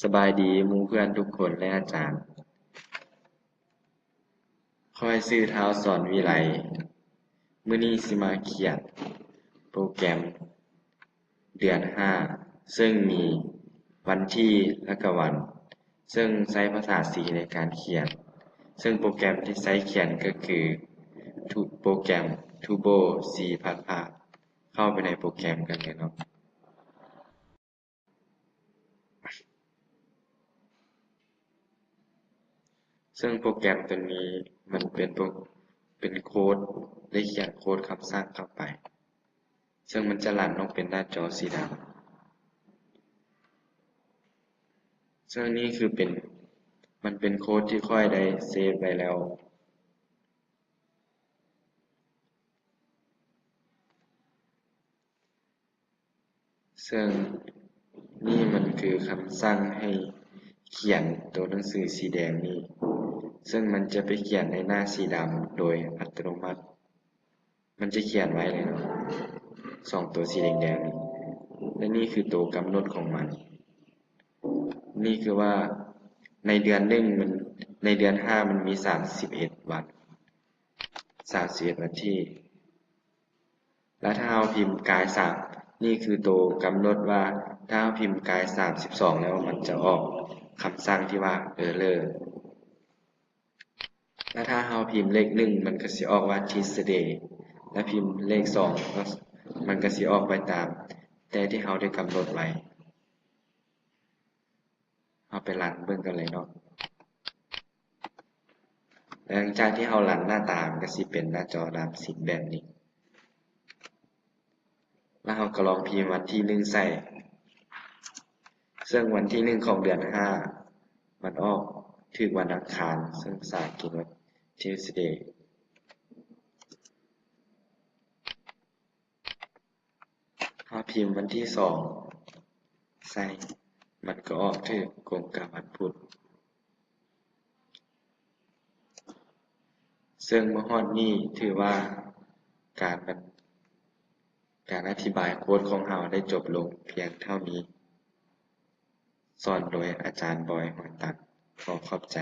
สบายดีหมู่เพื่อนทุกคนและอาจารย์ข้อยชื่อท้าวสอนวิไลมื้อนี้สิมาเขียนโปรแกรมเดือน5ซึ่งมีวันที่และก็วันซึ่งใช้ภาษา C ในการเขียนซึ่งโปรแกรมที่ใช้เขียนก็คือโปรแกรม Turbo C++ เข้าไปในโปรแกรมกันเลยเนาะ ซึ่งโปรแกรมตัวนี้มันเป็นโค้ดได้เขียนโค้ดคำสั่งเข้าไปซึ่งมันจะรันลงเป็นหน้าจอสีดำซึ่งนี่คือมันเป็นโค้ดที่ค่อยได้เซฟไว้แล้วซึ่งนี่มันคือคำสั่งให้เขียนตัวหนังสือสีแดงนี้ซึ่งมันจะไปเขียนในหน้าสีดำโดยอัตโนมัติมันจะเขียนไว้เลยเนาะสองตัวสีแดงๆนี้และนี่คือตัวกำหนดของมันนี่คือว่าในเดือนในเดือน5มันมี31 วัน31 วันที่แล้วถ้าเราพิมพ์กายนี่คือตัวกำหนดว่าถ้าเราพิมพ์กาย32แล้วมันจะออกคำสั่งที่ว่าerror แล้วถ้าเราพิมพ์เลข1มันก็สิออกว่า yesterday และพิมพ์เลข2มันก็สิออกไปตามแต่ที่เราได้กำหนดไว้เราไปรันเบิ่งกันเลยเนาะหลังจากที่เรารันหน้าตามันก็สิเป็นหน้าจอดำสิบแบบนี้แล้วเราก็ลองพิมพ์วันที่1ใส่ซึ่งวันที่1ของเดือน5มันออกถึงวันอังคารซึ่งภาษาอังกฤษว่า Tuesday ถ้าพิมพ์วันที่2ใส่มันก็ออกถึงกงกับวันพุธซึ่งเมื่อฮอดนี้ถือว่าการอธิบายโค้ดของเราได้จบลงเพียงเท่านี้สอนโดยอาจารย์บอย หอยตัดขอขอบใจ